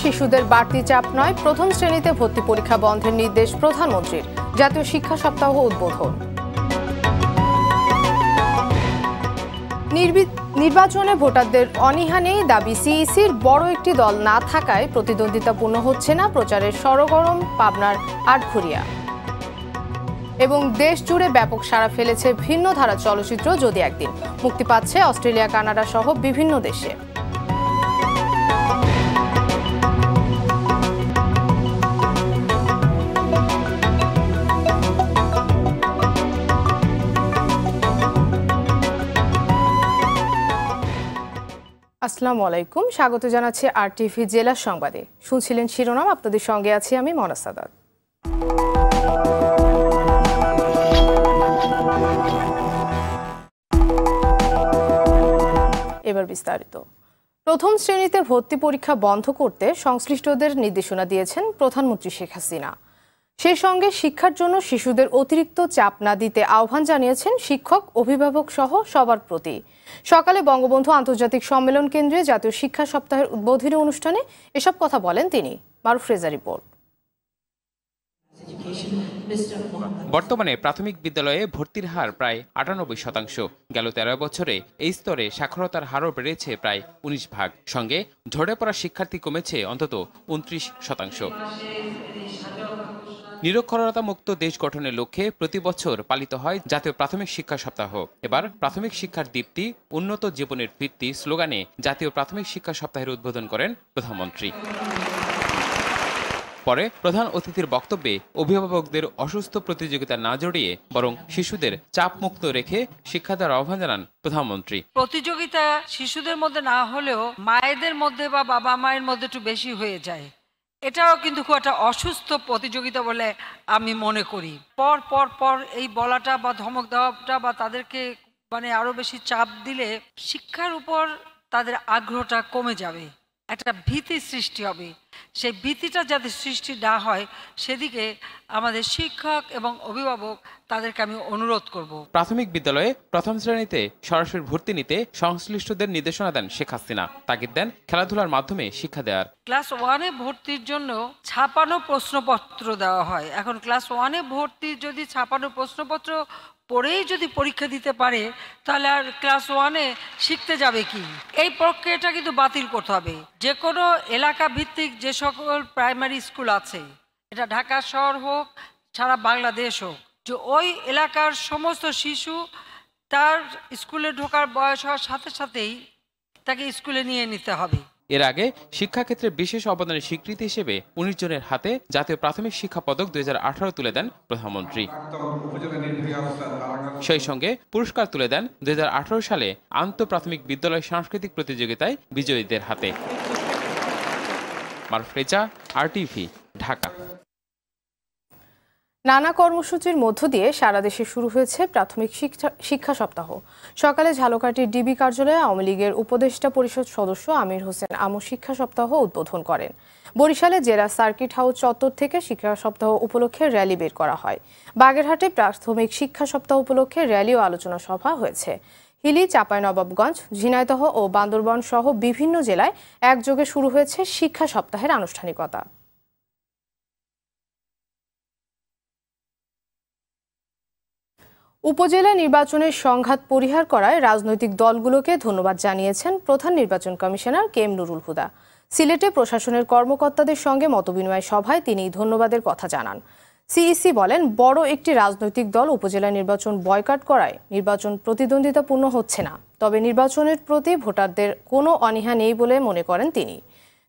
শিশুদের বাড়তি চাপ নয়, প্রথম শ্রেণীতে ভর্তি পরীক্ষা বন্ধের নির্দেশ প্রধানমন্ত্রীর। জাতীয় শিক্ষা সপ্তাহ উদ্বোধন। নির্বাচনে ভোটারদের অনীহা নেই দাবি সিইসির। বড় একটি দল না থাকায় প্রতিদ্বন্দ্বিতাপূর্ণ হচ্ছে না প্রচারের সরগরম পাবনার আটঘরিয়া। এবং দেশ জুড়ে ব্যাপক সাড়া ফেলেছে ভিন্ন ধারা চলচ্চিত্র যদি একদিন। মুক্তি পাচ্ছে অস্ট্রেলিয়া, কানাডা সহ বিভিন্ন দেশে। আসসালামু আলাইকুম, স্বাগত জানাচ্ছি RTV জেলা সংবাদে। শুনছিলেন শিরোনাম, আপনাদের সঙ্গে আছি আমি মনা সাদাত। এবার বিস্তারিত। প্রথম শ্রেণীতে ভর্তি পরীক্ষা বন্ধ করতে সংশ্লিষ্টদের নির্দেশনা দিয়েছেন প্রধানমন্ত্রী শেখ হাসিনা। সেই সঙ্গে শিক্ষার জন্য শিশুদের অতিরিক্ত চাপ না দিতে আহ্বান জানিয়েছেন শিক্ষক, অভিভাবক সহ সবার প্রতি। সকালে বঙ্গবন্ধু আন্তর্জাতিক সম্মেলন কেন্দ্রে জাতীয় শিক্ষা সপ্তাহের উদ্বোধনী অনুষ্ঠানে এসব কথা বলেন তিনি। মারুফ রেজা রিপোর্ট। বর্তমানে প্রাথমিক বিদ্যালয়ে ভর্তির হার প্রায় ৯৮%। গেল ১৩ বছরে এই স্তরে সাক্ষরতার হারও বেড়েছে প্রায় ১৯ ভাগ। সঙ্গে ঝরে পড়া শিক্ষার্থী কমেছে অন্তত ২৯%। নিরক্ষরতা মুক্ত দেশ গঠনের লক্ষ্যে প্রতি বছর পালিত হয় জাতীয় প্রাথমিক শিক্ষা সপ্তাহ। এবার প্রাথমিক শিক্ষার দীপ্তি, উন্নত জীবনের ভিত্তি স্লোগানে জাতীয় প্রাথমিক শিক্ষা সপ্তাহের উদ্বোধন করেন প্রধানমন্ত্রী। পরে প্রধান অতিথির বক্তব্যে অভিভাবকদের অসুস্থ প্রতিযোগিতা না জড়িয়ে বরং শিশুদের চাপ মুক্ত রেখে শিক্ষা দেওয়ার আহ্বান জানান প্রধানমন্ত্রী। প্রতিযোগিতা শিশুদের মধ্যে না হলেও মায়েদের মধ্যে বা বাবা মায়ের মধ্যে একটু বেশি হয়ে যায়। এটাও কিন্তু খুব একটা অসুস্থ প্রতিযোগিতা বলে আমি মনে করি। পর পর পর এই বলাটা বা ধমক দেওয়াটা বা তাদেরকে আরো বেশি চাপ দিলে শিক্ষার উপর তাদের আগ্রহটা কমে যাবে, একটা ভীতি সৃষ্টি হবে। সেই ভীতিটা যাতে সৃষ্টি না হয় সেদিকে আমাদের শিক্ষক এবং অভিভাবক তাদেরকে আমি অনুরোধ করব। প্রাথমিক বিদ্যালয়ে প্রথম শ্রেণীতে সরাসরি ভর্তি নিতে সংশ্লিষ্টদের নির্দেশনা দেন শেখ হাসিনা। তাগিদ দেন খেলাধুলার মাধ্যমে শিক্ষা দেওয়ার। ক্লাস 1-এ ভর্তির জন্য ছাপানো প্রশ্নপত্র দেওয়া হয়। এখন ক্লাস 1-এ ভর্তি যদি ছাপানো প্রশ্নপত্র পড়েই যদি পরীক্ষা দিতে পারে তাহলে আর ক্লাস 1-এ শিখতে যাবে কি? এই প্রক্রিয়াটা কিন্তু বাতিল করতে হবে। যে কোনো এলাকা ভিত্তিক যে সকল প্রাইমারি স্কুল আছে, এটা ঢাকা শহর হোক, সারা বাংলাদেশ হোক, যে ওই এলাকার সমস্ত শিশু তার স্কুলে ঢোকার বয়স হওয়ার সাথে সাথেই তাকে স্কুলে নিয়ে নিতে হবে। এর আগে শিক্ষাক্ষেত্রে বিশেষ অবদানের স্বীকৃতি হিসেবে ১৯ জনের হাতে জাতীয় প্রাথমিক শিক্ষা পদক ২০১৮ তুলে দেন প্রধানমন্ত্রী। সেই সঙ্গে পুরস্কার তুলে দেন ২০১৮ সালে আন্তঃপ্রাথমিক বিদ্যালয় সাংস্কৃতিক প্রতিযোগিতায় বিজয়ীদের হাতে। মারুফ রেজা, RTV, ঢাকা। নানা কর্মসূচির মধ্য দিয়ে সারা দেশে শুরু হয়েছে প্রাথমিক শিক্ষা সপ্তাহ। সকালে ঝালকাঠির ডিবি কার্যালয়ে আওয়ামী লীগের উপদেষ্টা পরিষদ সদস্য আমির হোসেন আমু শিক্ষা সপ্তাহ উদ্বোধন করেন। বরিশালে জেলা সার্কিট হাউস চত্বর থেকে শিক্ষা সপ্তাহ উপলক্ষে র্যালি বের করা হয়। বাগেরহাটে প্রাথমিক শিক্ষা সপ্তাহ উপলক্ষে র্যালি ও আলোচনা সভা হয়েছে। হিলি, চাঁপাইনবাবগঞ্জ, ঝিনাইদহ ও বান্দরবান সহ বিভিন্ন জেলায় একযোগে শুরু হয়েছে শিক্ষা সপ্তাহের আনুষ্ঠানিকতা। উপজেলা নির্বাচনের সংঘাত পরিহার করায় রাজনৈতিক দলগুলোকে ধন্যবাদ জানিয়েছেন প্রধান নির্বাচন কমিশনার KM নুরুল হুদা। সিলেটে প্রশাসনের কর্মকর্তাদের সঙ্গে মতবিনিময় সভায় তিনি ধন্যবাদের কথা জানান। সিইসি বলেন, বড় একটি রাজনৈতিক দল উপজেলা নির্বাচন বয়কট করায় নির্বাচন প্রতিদ্বন্দ্বিতাপূর্ণ হচ্ছে না। তবে নির্বাচনের প্রতি ভোটারদের কোনো অনীহা নেই বলে মনে করেন তিনি।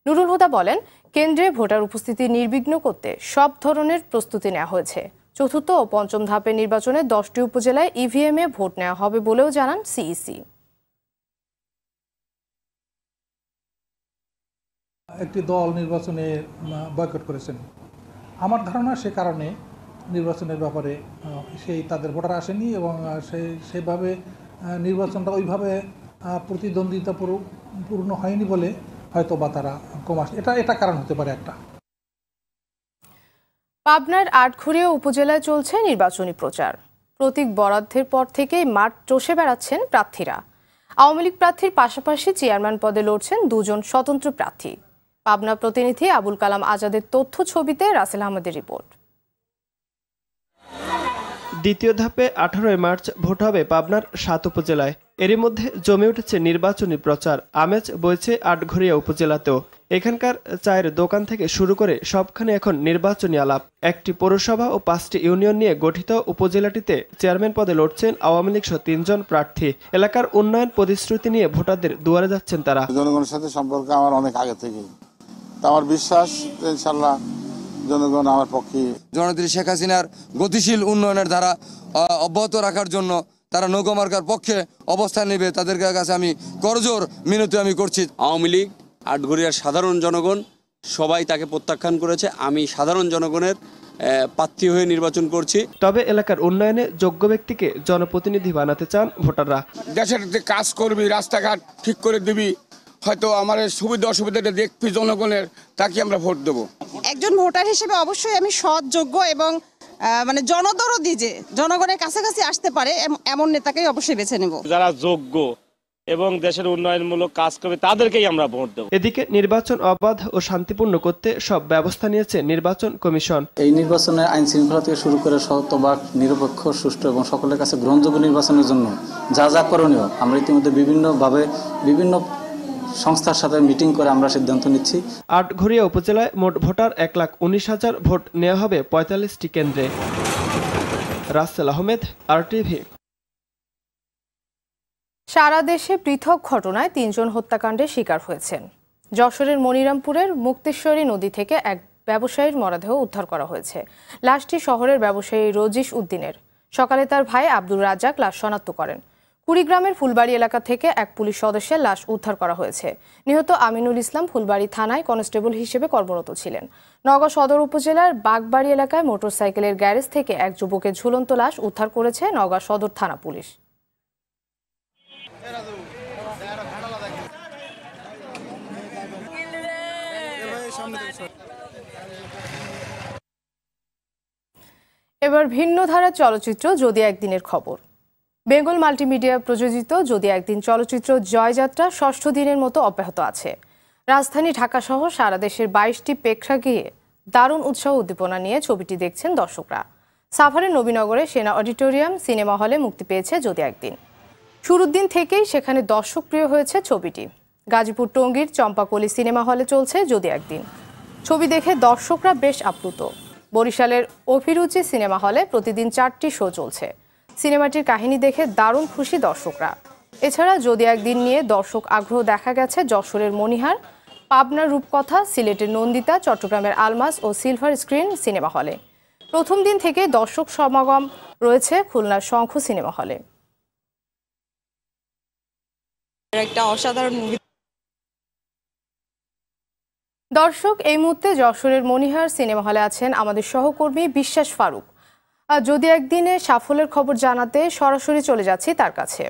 নুরুল হুদা বলেন, কেন্দ্রে ভোটার উপস্থিতি নির্বিঘ্ন করতে সব ধরনের প্রস্তুতি নেওয়া হয়েছে। চতুর্থ ও পঞ্চম ধাপের নির্বাচনে 10টি উপজেলায় EVM এ ভোট নেওয়া হবে বলেও জানান সিইসি। একটি দল নির্বাচনে বয়কট করেছেন। আমার ধারণা সে কারণে নির্বাচনের ব্যাপারে তাদের ভোটার আসেনি এবং সেভাবে নির্বাচনটা ওইভাবে প্রতিদ্বন্দ্বিতাপূর্ণ হয়নি বলে হয়তো বা তারা কম আসে। এটা কারণ হতে পারে একটা। পাবনার আটঘরিয়া উপজেলায় চলছে নির্বাচনী প্রচার। প্রতীক বরাদ্দের পর থেকেই মাঠ চষে বেড়াচ্ছেন প্রার্থীরা। আওয়ামী লীগ প্রার্থীর পাশাপাশি চেয়ারম্যান পদে লড়ছেন 2 জন স্বতন্ত্র প্রার্থী। পাবনা প্রতিনিধি আবুল কালাম আজাদের তথ্য ছবিতে রাসেল আহমেদের রিপোর্ট। দ্বিতীয় ধাপে 18 মার্চ ভোট হবে পাবনার 7 উপজেলায়। এরই মধ্যে জমে উঠেছে নির্বাচনী প্রচার। আমেজ বইছে আটঘরিয়া উপজেলাতেও। এখানকার চায়ের দোকান থেকে শুরু করে সবখানে এখন নির্বাচনী আলাপ। একটি পৌরসভা ও 5টি ইউনিয়ন নিয়ে গঠিত উপজেলাটিতে চেয়ারম্যান পদে লড়ছেন আওয়ামী লীগ সহ 3 জন প্রার্থী। এলাকার উন্নয়ন প্রতিশ্রুতি নিয়ে ভোটারদের দুয়ারে যাচ্ছেন তারা। জনগণের সাথে সম্পর্ক আমার অনেক আগে থেকেই, তা আমার বিশ্বাস ইনশাল্লাহ জনগণ আমার পক্ষে। জননেত্রী শেখ হাসিনার গতিশীল উন্নয়নের ধারা অব্যাহত রাখার জন্য তারা নৌকা মার্কার পক্ষে অবস্থান নেবে, তাদের কাছে আমি করজোর মিনতি আমি করছি। আওয়ামী লীগ, আটঘরিয়ার সাধারণ জনগণ সবাই তাকে প্রত্যাখ্যান করেছে। আমি সাধারণ জনগণের প্রার্থী হয়ে নির্বাচন করছি। তবে এলাকার উন্নয়নে যোগ্য ব্যক্তিকে জনপ্রতিনিধি বানাতে চান ভোটাররা। দেশের যে কাজ করবি, রাস্তাঘাট ঠিক করে দিবি, হয়তো আমার সুবিধা অসুবিধাটা দেখবি জনগণের, তাকে আমরা ভোট দেবো। একজন ভোটার হিসেবে অবশ্যই আমি সৎ, যোগ্য এবং মানে জনদরদি যে জনগণের কাছাকাছি আসতে পারে এমন নেতাকেই অবশ্যই বেছে নেব। যারা যোগ্য এবং দেশের উন্নয়নমূলক কাজ করবে তাদেরকেই আমরা ভোট দেব। এদিকে নির্বাচন অবাধ ও শান্তিপূর্ণ করতে সব ব্যবস্থা নিয়েছে নির্বাচন কমিশন। এই নির্বাচনে আইন শৃঙ্খলা থেকে শুরু করে শতভাগ নিরপেক্ষ, সুষ্ঠু এবং সকলের কাছে গ্রহণযোগ্য নির্বাচনের জন্য যা যা করণীয় আমরা ইতিমধ্যে বিভিন্ন সংস্থার সাথে মিটিং করে আমরা সিদ্ধান্ত নিচ্ছি। আটঘরিয়া উপজেলায় মোট ভোটার 1,19,000 ভোট নেওয়া হবে 45টি কেন্দ্রে। রাসেল আহমেদ, RTV। সারা দেশে পৃথক ঘটনায় 3 জন হত্যাকাণ্ডের শিকার হয়েছেন। যশোরের মনিরামপুরের মুক্তেশ্বরী নদী থেকে এক ব্যবসায়ীর মরদেহ উদ্ধার করা হয়েছে। লাশটি শহরের ব্যবসায়ী রজিশ উদ্দিনের। সকালে তার ভাই আব্দুর রাজ্জাক লাশ শনাক্ত করেন। কুড়িগ্রামের ফুলবাড়ি এলাকা থেকে এক পুলিশ সদস্যের লাশ উদ্ধার করা হয়েছে। নিহত আমিনুল ইসলাম ফুলবাড়ি থানায় কনস্টেবল হিসেবে কর্মরত ছিলেন। নওগাঁ সদর উপজেলার বাগবাড়ি এলাকায় মোটরসাইকেলের গ্যারেজ থেকে এক যুবকের ঝুলন্ত লাশ উদ্ধার করেছে নওগাঁ সদর থানা পুলিশ। এবার ভিন্ন ধারার চলচ্চিত্র যদি একদিনের খবর। বেঙ্গল মাল্টিমিডিয়া প্রযোজিত যদি একদিন চলচ্চিত্র জয়যাত্রা 6ষ্ঠ দিনের মতো অব্যাহত আছে। রাজধানী ঢাকা সহ সারা দেশের 22টি প্রেক্ষাগৃহে দারুণ উৎসাহ উদ্দীপনা নিয়ে ছবিটি দেখছেন দর্শকরা। সাভারের নবীনগরে সেনা অডিটোরিয়াম সিনেমা হলে মুক্তি পেয়েছে যদি একদিন। শুরুর দিন থেকেই সেখানে দর্শকপ্রিয় হয়েছে ছবিটি। গাজীপুর টঙ্গীর চম্পাকলি সিনেমা হলে চলছে যদি একদিন। ছবি দেখে দর্শকরা বেশ আপ্লুত। বরিশালের অভিরুচি সিনেমা হলে প্রতিদিন 4টি শো চলছে। সিনেমাটির কাহিনী দেখে দারুণ খুশি দর্শকরা। এছাড়া যদি একদিন নিয়ে দর্শক আগ্রহ দেখা গেছে যশোরের মনিহার, পাবনার রূপকথা, সিলেটের নন্দিতা, চট্টগ্রামের আলমাস ও সিলভার স্ক্রিন সিনেমা হলে। প্রথম দিন থেকে দর্শক সমাগম রয়েছে খুলনার শঙ্খ সিনেমা হলে। একটা অসাধারণ মুভি। দর্শক, এই মুহূর্তে যশোরের মনিহার সিনেমা হলে আছেন আমাদের সহকর্মী বিশ্বাস ফারুক। যদি একদিনে সাফল্যের খবর জানাতে সরাসরি চলে যাচ্ছি তার কাছে।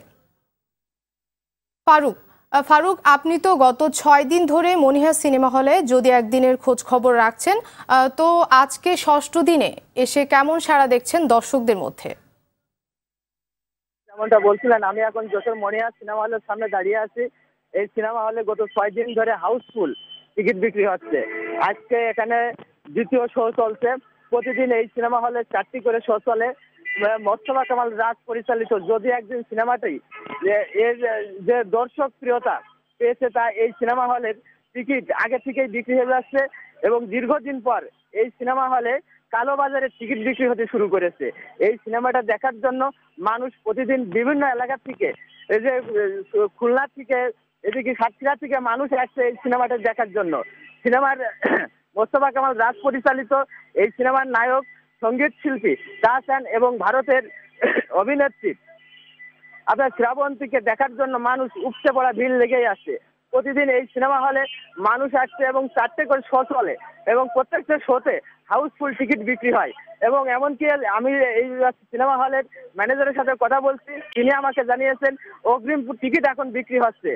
ফারুক, আপনি তো গত 6 দিন ধরে মনিহার সিনেমা হলে যদি একদিনের খোঁজ খবর রাখছেন, তো আজকে 6ষ্ঠ দিনে এসে কেমন সাড়া দেখছেন দর্শকদের মধ্যে? যেমনটা বলছিলেন, আমি এখন যশোর মনিহার সিনেমা হলের সামনে দাঁড়িয়ে আছি। এই সিনেমা হলে গত 6 দিন ধরে হাউসফুল টিকিট বিক্রি হচ্ছে। আজকে এখানে দ্বিতীয় শো চলছে। প্রতিদিন এই সিনেমা হলে 4টি করে শো চলে। মোস্তফা কামাল রাজ পরিচালিত যদি একদিন সিনেমাটি এর যে দর্শক প্রিয়তা পেয়েছে, তা এই সিনেমা হলের টিকিট আগে থেকেই বিক্রি হয়ে যাচ্ছে এবং দীর্ঘদিন পর এই সিনেমা হলে কালোবাজারে টিকিট বিক্রি হতে শুরু করেছে। এই সিনেমাটা দেখার জন্য মানুষ প্রতিদিন বিভিন্ন এলাকা থেকে, এই যে খুলনা থেকে, এদিকে সাতক্ষীরা থেকে মানুষ আসছে এই সিনেমাটা দেখার জন্য। সিনেমার মোস্তফা কামাল রাজ পরিচালিত এই সিনেমার নায়ক সঙ্গীত শিল্পী তাহসান এবং ভারতের অভিনেত্রী আপনার শ্রাবন্তীকে দেখার জন্য মানুষ উপচে পড়া ভিড় লেগেই আসছে। প্রতিদিন এই সিনেমা হলে মানুষ আসছে এবং 4টে করে শো চলে এবং প্রত্যেকটা শোতে হাউসফুল টিকিট বিক্রি হয়। এবং এমনকি আমি এই সিনেমা হলের ম্যানেজারের সাথে কথা বলছি, তিনি আমাকে জানিয়েছেন অগ্রিম টিকিট এখন বিক্রি হচ্ছে।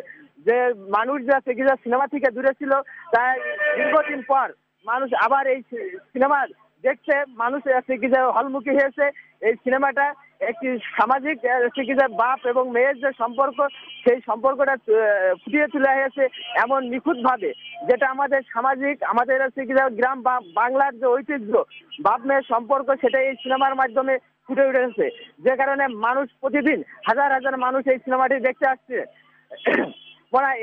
যে মানুষ যা সিনেমা থেকে দূরে ছিল, তাই দীর্ঘদিন পর মানুষ আবার এই সিনেমা দেখছে, মানুষ হলমুখী হয়েছে। এই সিনেমাটা একটি সামাজিক বাপ এবং মেয়ের যে সম্পর্ক, সেই সম্পর্কটা ফুটিয়ে তুলে হয়েছে এমন নিখুঁতভাবে, যেটা আমাদের সামাজিক, আমাদের গ্রাম বা বাংলার যে ঐতিহ্য বাপ মেয়ের সম্পর্ক, সেটা এই সিনেমার মাধ্যমে ফুটে উঠেছে। যে কারণে মানুষ প্রতিদিন হাজার হাজার মানুষ এই সিনেমাটি দেখতে আসছে।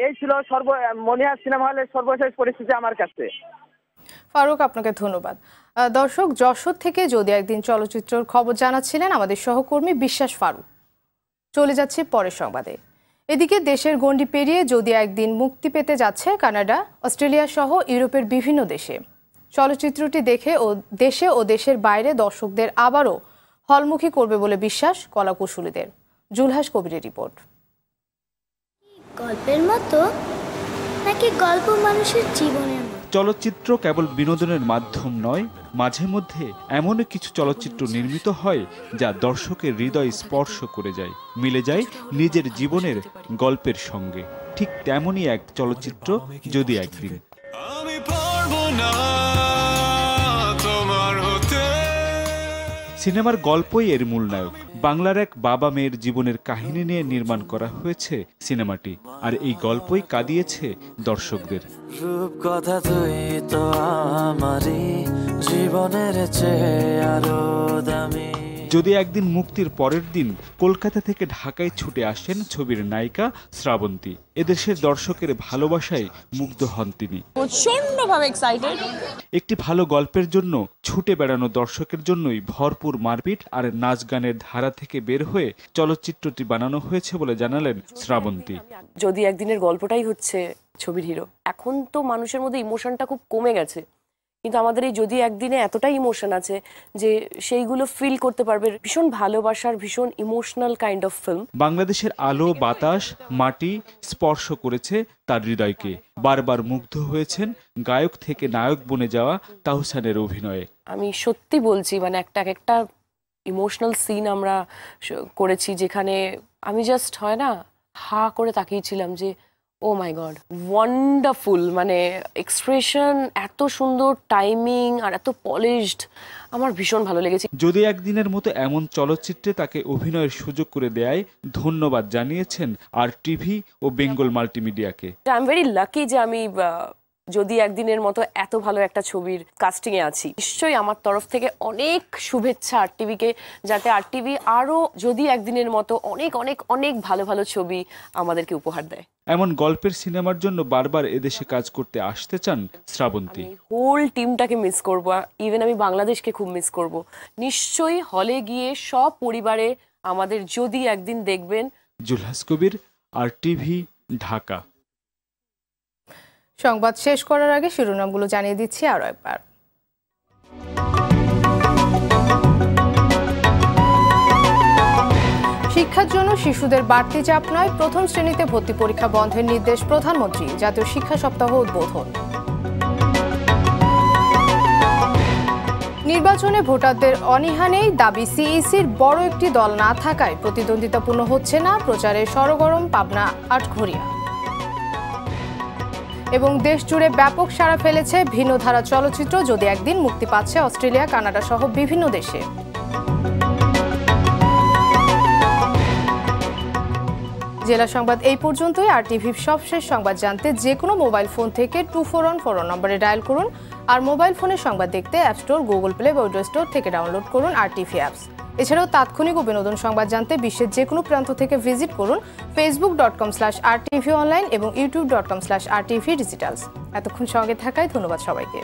এই ছিল মনিহার সিনেমা হলের সর্বশেষ পরিস্থিতি আমার কাছে। ফারুক, আপনাকে ধন্যবাদ। দর্শক, যশোর থেকে যদি একদিন চলচ্চিত্রের খবর জানাচ্ছিলেন আমাদের সহকর্মী বিশ্বাস ফারুক। চলে যাচ্ছে পরের সংবাদে। এদিকে দেশের গণ্ডি পেরিয়ে যদি একদিন মুক্তি পেতে যাচ্ছে কানাডা, অস্ট্রেলিয়া সহ ইউরোপের বিভিন্ন দেশে। চলচ্চিত্রটি দেখে দেশে ও দেশের বাইরে দর্শকদের আবারও হলমুখী করবে বলে বিশ্বাস কলাকুশলীদের। জুলহাস কবিরের রিপোর্ট। গল্পের মতো নাকি গল্প মানুষের জীবনের মতো? চলচ্চিত্র কেবল বিনোদনের মাধ্যম নয়, মাঝে মধ্যে এমন কিছু চলচ্চিত্র নির্মিত হয় যা দর্শকের হৃদয় স্পর্শ করে যায়, মিলে যায় নিজের জীবনের গল্পের সঙ্গে। ঠিক তেমনই এক চলচ্চিত্র যদি একদিন। সিনেমার গল্পই এর মূল নায়ক। বাংলার এক বাবা মেয়ের জীবনের কাহিনী নিয়ে নির্মাণ করা হয়েছে সিনেমাটি, আর এই গল্পই কাঁদিয়েছে দর্শকদের। রূপকথা তুই তো আমারই জীবনের চেয়ে আরো দামি। যদি একদিন মুক্তির পরের দিন কলকাতা থেকে ঢাকায় ছুটে আসেন ছবির নায়িকা শ্রাবন্তী। এদেশের দর্শকের ভালোবাসায় মুগ্ধ হন তিনি। প্রচন্ডভাবে এক্সাইটেড। একটি ভালো গল্পের জন্য ছুটে বেড়ানো দর্শকের জন্যই ভরপুর মারপিট আর নাচ গানের ধারা থেকে বের হয়ে চলচ্চিত্রটি বানানো হয়েছে বলে জানালেন শ্রাবন্তী। যদি একদিনের গল্পটাই হচ্ছে ছবির হিরো। এখন তো মানুষের মধ্যে ইমোশনটা খুব কমে গেছে, কিন্তু আমাদের এই যদি একদিনে এতটাই ইমোশন আছে যে সেইগুলো ফিল করতে পারবে। ভীষণ ভালোবাসার, ভীষণ ইমোশনাল কাইন্ড অফ ফিল্ম। বাংলাদেশের আলো, বাতাস, মাটি স্পর্শ করেছে তার হৃদয়কে। বারবার মুগ্ধ হয়েছেন গায়ক থেকে নায়ক বনে যাওয়া তাহসানের অভিনয়ে। আমি সত্যি বলছি, মানে একটা ইমোশনাল সিন আমরা করেছি যেখানে আমি জাস্ট হয় না হা করে তাকিয়েছিলাম যে ও মাই গড, ওয়ান্ডারফুল। মানে এক্সপ্রেশন এত সুন্দর, টাইমিং আর এত পলিশড, আমার ভীষণ ভালো লেগেছে। যদি একদিনের মতো এমন চলচ্চিত্রে তাকে অভিনয়ের সুযোগ করে দেয় ধন্যবাদ জানিয়েছেন আর টিভি ও বেঙ্গল মাল্টিমিডিয়াকে। আই এম ভেরি লাকি যে আমি যদি একদিনের মতো এত ভালো একটা ছবির কাস্টিং এ আছি। নিশ্চয়ই আমার তরফ থেকে অনেক শুভেচ্ছা আর টিভিকে, যাতে আর টিভি আরো যদি একদিনের মতো অনেক অনেক অনেক ভালো ভালো ছবি আমাদেরকে উপহার দেয়। এমন গল্পের সিনেমার জন্য বারবার এদেশে কাজ করতে আসতে চান শ্রাবন্তী। হোল টিমটাকে মিস করবো, ইভেন আমি বাংলাদেশকে খুব মিস করব। নিশ্চয়ই হলে গিয়ে সব পরিবারে আমাদের যদি একদিন দেখবেন। জুলহাস কবির, আর টিভি, ঢাকা। সংবাদ শেষ করার আগে শিরোনামগুলো জানিয়ে দিচ্ছি আরো একবার। শিক্ষার জন্য শিশুদের বাড়তি চাপ নয়, প্রথম শ্রেণীতে ভর্তি পরীক্ষা বন্ধের নির্দেশ প্রধানমন্ত্রী। জাতীয় শিক্ষা সপ্তাহ উদ্বোধন। নির্বাচনে ভোটারদের অনীহা নেই, দাবি সিইসির। বড় একটি দল না থাকায় প্রতিদ্বন্দ্বিতাপূর্ণ হচ্ছে না, প্রচারে সরগরম পাবনা আটঘরিয়া। এবং দেশ জুড়ে ব্যাপক সাড়া ফেলেছে ভিন্ন ধারা চলচ্চিত্র যদি একদিন, মুক্তি পাচ্ছে অস্ট্রেলিয়া, কানাডা সহ বিভিন্ন দেশে। জেলা সংবাদ এই পর্যন্তই। আর টিভির সবশেষ সংবাদ জানতে যে কোনো মোবাইল ফোন থেকে 2414 নম্বরে ডায়াল করুন। আর মোবাইল ফোনে সংবাদ দেখতে অ্যাপ স্টোর, গুগল প্লে বা উইন্ডো স্টোর থেকে ডাউনলোড করুন আর টিভি অ্যাপস। এছাড়াও তাৎক্ষণিক ও বিনোদন সংবাদ জানতে বিশ্বের যে কোনো প্রান্ত থেকে ভিজিট করুন facebook.com/rtvonline এবং youtube.com/rtvdigitals। এতক্ষণ সঙ্গে থাকায় ধন্যবাদ সবাইকে।